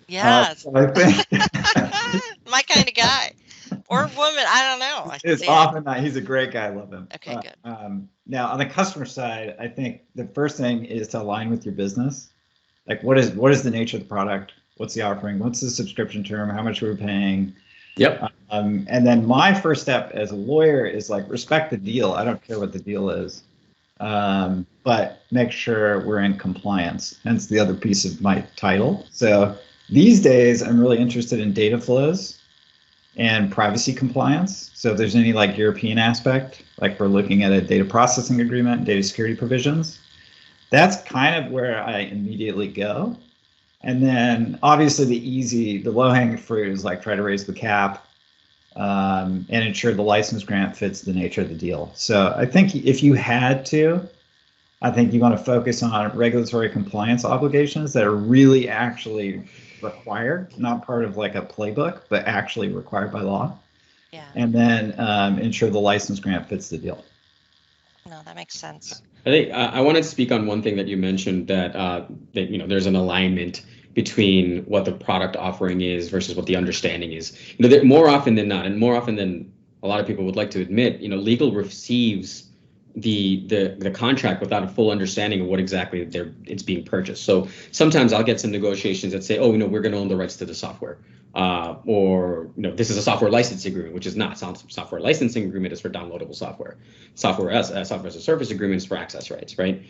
[SPEAKER 1] Yes.
[SPEAKER 3] So I think
[SPEAKER 1] my kind of guy or woman. I don't know.
[SPEAKER 3] It's often not. He's a great guy. I love him.
[SPEAKER 1] Okay, good.
[SPEAKER 3] Now, on the customer side, I think the first thing is to align with your business. Like, what is the nature of the product? What's the offering? What's the subscription term? How much are we paying?
[SPEAKER 2] Yep.
[SPEAKER 3] And then my first step as a lawyer is like respect the deal. I don't care what the deal is, but make sure we're in compliance. Hence the other piece of my title. So these days, I'm really interested in data flows and privacy compliance. So if there's any like European aspect, like we're looking at a data processing agreement and data security provisions, that's kind of where I immediately go. And then obviously the low-hanging fruit is like try to raise the cap and ensure the license grant fits the nature of the deal. So I think if you had to, I think you want to focus on regulatory compliance obligations that are really actually required, not part of like a playbook, but actually required by law.
[SPEAKER 1] Yeah.
[SPEAKER 3] And then ensure the license grant fits the deal.
[SPEAKER 1] No, that makes sense.
[SPEAKER 2] I think I wanted to speak on one thing that you mentioned, that there's an alignment between what the product offering is versus what the understanding is. More often than not, and more often than a lot of people would like to admit, legal receives the contract without a full understanding of what exactly it's being purchased. So sometimes I'll get some negotiations that say, oh, we're going to own the rights to the software, or this is a software licensing agreement, which is not. Software licensing agreement is for downloadable software. Software as a service agreement is for access rights, right?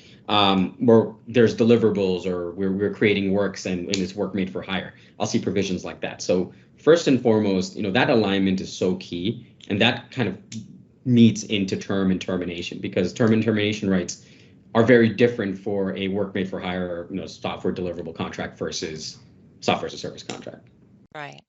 [SPEAKER 2] Where there's deliverables, or we're creating works and it's work made for hire. I'll see provisions like that. So first and foremost, that alignment is so key, and that kind of meets into term and termination, because term and termination rights are very different for a work made for hire, software deliverable contract versus software as a service contract.
[SPEAKER 1] Right.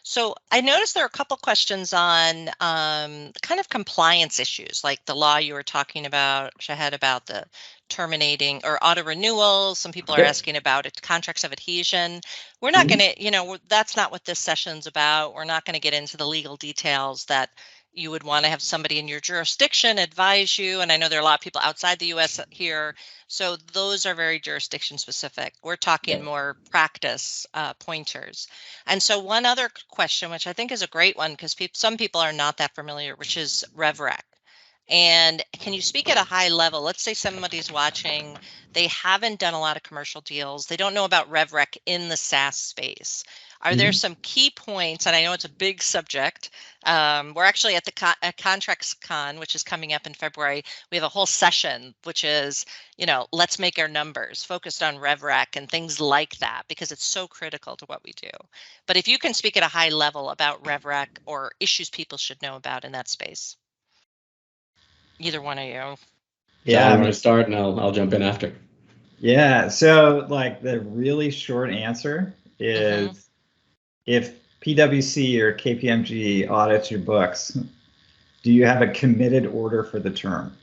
[SPEAKER 1] So I noticed there are a couple questions on kind of compliance issues, like the law you were talking about, Shahed, about the terminating or auto renewals. Some people are asking about it, contracts of adhesion. We're not going to, that's not what this session's about. We're not going to get into the legal details that you would want to have somebody in your jurisdiction advise you. And I know there are a lot of people outside the US here, so those are very jurisdiction specific. We're talking more practice pointers. And so one other question, which I think is a great one, because some people are not that familiar, which is RevRec. And can you speak at a high level? Let's say somebody's watching, they haven't done a lot of commercial deals, they don't know about RevRec in the SaaS space. Are there some key points? And I know it's a big subject. We're actually at the Contracts Con, which is coming up in February. We have a whole session, which is, let's make our numbers, focused on RevRec and things like that, because it's so critical to what we do. But if you can speak at a high level about RevRec or issues people should know about in that space. Either one of you.
[SPEAKER 2] Yeah, I'm going to start and I'll jump in after.
[SPEAKER 3] Yeah, so like the really short answer is if PwC or KPMG audits your books, do you have a committed order for the term?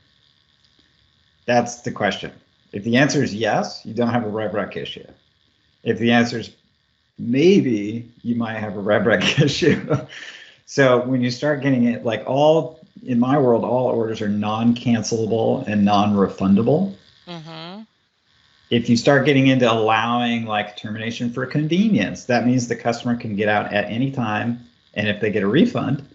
[SPEAKER 3] That's the question. If the answer is yes, you don't have a RevRec issue. If the answer is maybe you might have a rev rec issue. So when you start getting it, like in my world, all orders are non-cancelable and non-refundable.
[SPEAKER 1] Mm-hmm.
[SPEAKER 3] If you start getting into allowing like termination for convenience, that means the customer can get out at any time. And if they get a refund,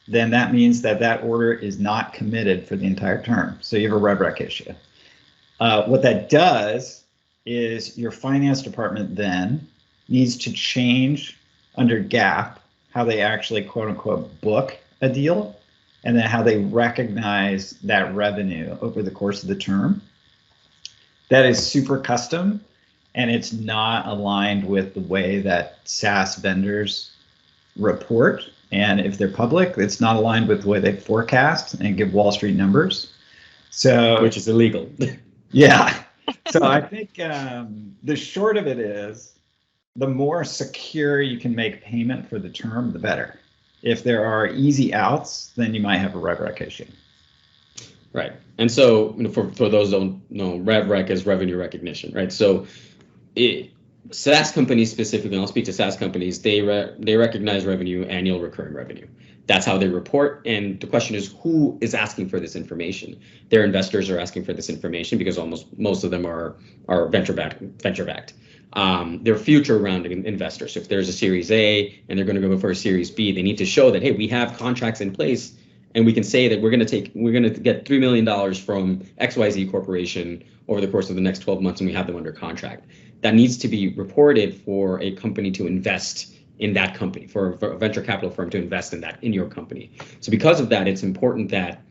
[SPEAKER 3] then that means that that order is not committed for the entire term. So you have a rev rec issue. What that does is your finance department then needs to change under GAAP how they actually quote unquote book a deal, and then how they recognize that revenue over the course of the term. That is super custom, and it's not aligned with the way that SaaS vendors report. And if they're public, it's not aligned with the way they forecast and give Wall Street numbers. So,
[SPEAKER 2] which is illegal.
[SPEAKER 3] Yeah. So I think the short of it is, the more secure you can make payment for the term, the better. If there are easy outs, then you might have a rev rec issue.
[SPEAKER 2] Right. And so for those who don't know, rev rec is revenue recognition, right? So SaaS companies specifically, and I'll speak to SaaS companies, they recognize revenue, annual recurring revenue. That's how they report. And the question is, who is asking for this information? Their investors are asking for this information because most of them are venture backed. They're future round investors. So if there's a Series A and they're going to go for a Series B, they need to show that, hey, we have contracts in place, and we can say that we're going to get $3 million from XYZ Corporation over the course of the next 12 months, and we have them under contract. That needs to be reported for a company to invest in that company, for a venture capital firm to invest in your company. So because of that, it's important that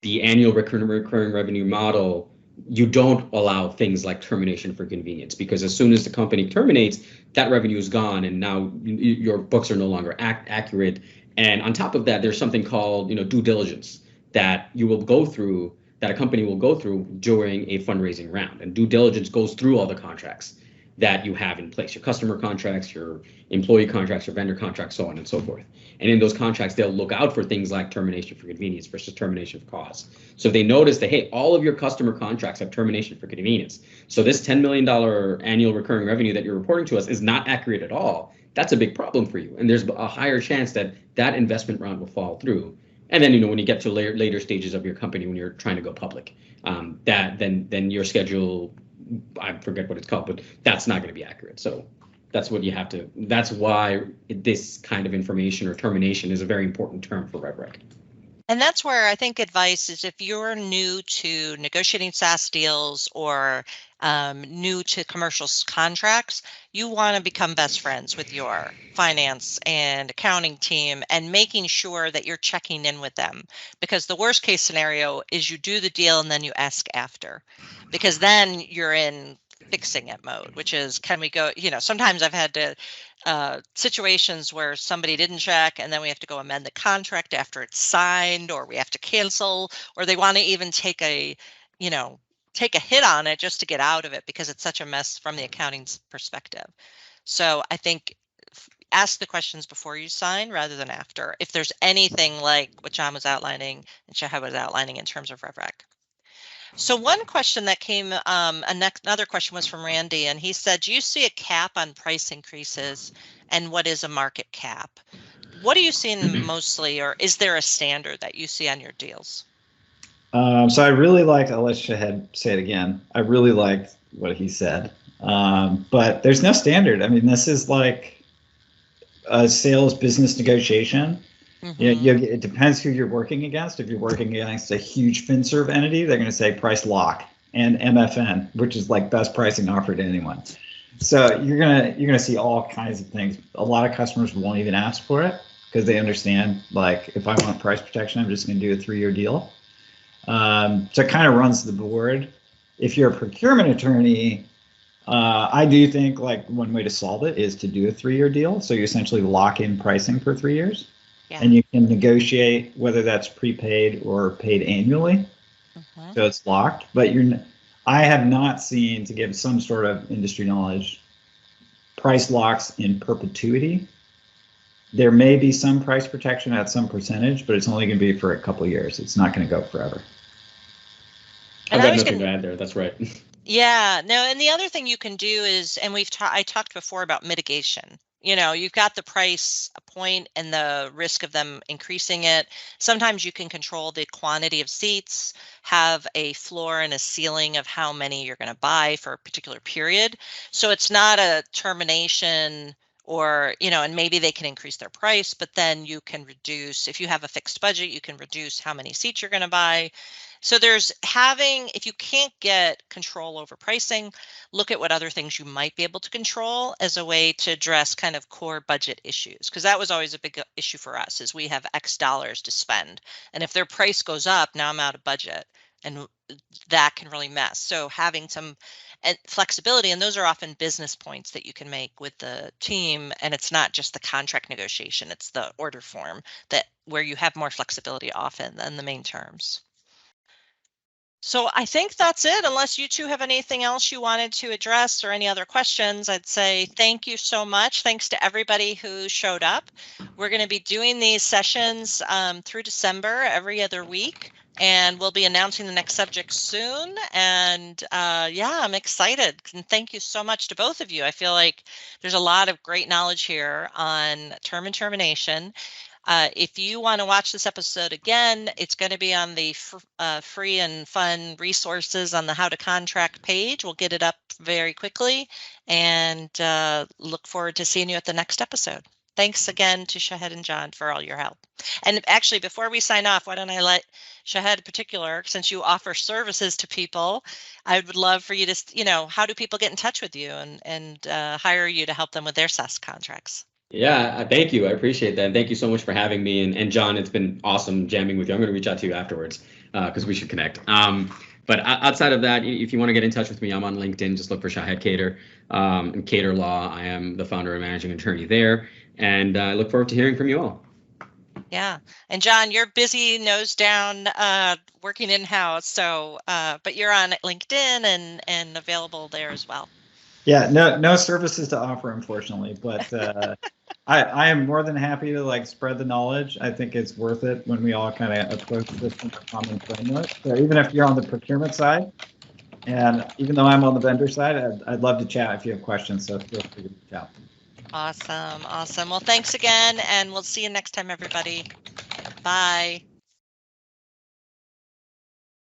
[SPEAKER 2] the annual recurring revenue model, you don't allow things like termination for convenience, because as soon as the company terminates, that revenue is gone, and now your books are no longer accurate. And on top of that, there's something called due diligence that you will go through, that a company will go through during a fundraising round. And due diligence goes through all the contracts that you have in place, your customer contracts, your employee contracts, your vendor contracts, so on and so forth. And in those contracts, they'll look out for things like termination for convenience versus termination for cause. So if they notice that, hey, all of your customer contracts have termination for convenience, so this $10 million annual recurring revenue that you're reporting to us is not accurate at all, that's a big problem for you. And there's a higher chance that that investment round will fall through. And then, when you get to later stages of your company, when you're trying to go public, then your schedule, I forget what it's called, but that's not going to be accurate. So that's what you have to, that's why this kind of information or termination is a very important term for rev rec.
[SPEAKER 1] And that's where I think advice is, if you're new to negotiating SaaS deals or new to commercial contracts, you want to become best friends with your finance and accounting team and making sure that you're checking in with them. Because the worst case scenario is you do the deal and then you ask after, because then you're in fixing it mode, which is, can we go, sometimes I've had to situations where somebody didn't check and then we have to go amend the contract after it's signed, or we have to cancel, or they want to even take a hit on it just to get out of it because it's such a mess from the accounting perspective. So I think ask the questions before you sign rather than after, if there's anything like what John was outlining and Shahed was outlining in terms of rev rec. So one question that came, another question was from Randy, and he said, do you see a cap on price increases, and what is a market cap? What are you seeing mostly, or is there a standard that you see on your deals?
[SPEAKER 3] So I really liked, I'll let Shahed say it again. I really liked what he said, but there's no standard. I mean, this is like a sales business negotiation. Mm-hmm. It depends who you're working against. If you're working against a huge FinServ entity, they're going to say price lock and MFN, which is like best pricing offered to anyone. So you're gonna see all kinds of things. A lot of customers won't even ask for it because they understand, like, if I want price protection, I'm just going to do a 3-year deal. So it kind of runs the board. If you're a procurement attorney, I do think like one way to solve it is to do a 3-year deal. So you essentially lock in pricing for 3 years. Yeah. And you can negotiate whether that's prepaid or paid annually. Mm-hmm. So it's locked, but I have not seen, to give some sort of industry knowledge, price locks in perpetuity. There may be some price protection at some percentage, but it's only going to be for a couple of years. It's not going to go forever.
[SPEAKER 2] I've got nothing to add there. That's right.
[SPEAKER 1] Yeah, no, and the other thing you can do is, and I talked before about mitigation. You've got the price point and the risk of them increasing it. Sometimes you can control the quantity of seats, have a floor and a ceiling of how many you're going to buy for a particular period. So it's not a termination or, and maybe they can increase their price, but then you can reduce, if you have a fixed budget, you can reduce how many seats you're going to buy. So if you can't get control over pricing, look at what other things you might be able to control as a way to address kind of core budget issues. Because that was always a big issue for us, is we have X dollars to spend. And if their price goes up, now I'm out of budget. And that can really mess. So having some flexibility, and those are often business points that you can make with the team. And it's not just the contract negotiation, it's the order form where you have more flexibility often than the main terms. So I think that's it, unless you two have anything else you wanted to address or any other questions. I'd say thank you so much. Thanks to everybody who showed up. We're going to be doing these sessions through December every other week, and we'll be announcing the next subject soon. And yeah, I'm excited. And thank you so much to both of you. I feel like there's a lot of great knowledge here on term and termination. If you want to watch this episode again, it's going to be on the free and fun resources on the How to Contract page. We'll get it up very quickly, and look forward to seeing you at the next episode. Thanks again to Shahed and John for all your help. And actually, before we sign off, why don't I let Shahed in particular, since you offer services to people, I would love for you to, how do people get in touch with you and hire you to help them with their SaaS contracts?
[SPEAKER 2] Yeah, thank you. I appreciate that. And thank you so much for having me. And John, it's been awesome jamming with you. I'm going to reach out to you afterwards because we should connect. But outside of that, if you want to get in touch with me, I'm on LinkedIn. Just look for Shahed Kader and Kader Law. I am the founder and managing attorney there. And I look forward to hearing from you all.
[SPEAKER 1] Yeah. And John, you're busy, nose down, working in-house. So, but you're on LinkedIn and available there as well.
[SPEAKER 3] Yeah, no services to offer, unfortunately, but I am more than happy to spread the knowledge. I think it's worth it when we all kind of approach this from a common framework. So even if you're on the procurement side, and even though I'm on the vendor side, I'd love to chat if you have questions. So feel free to reach out.
[SPEAKER 1] Awesome. Well, thanks again, and we'll see you next time, everybody. Bye.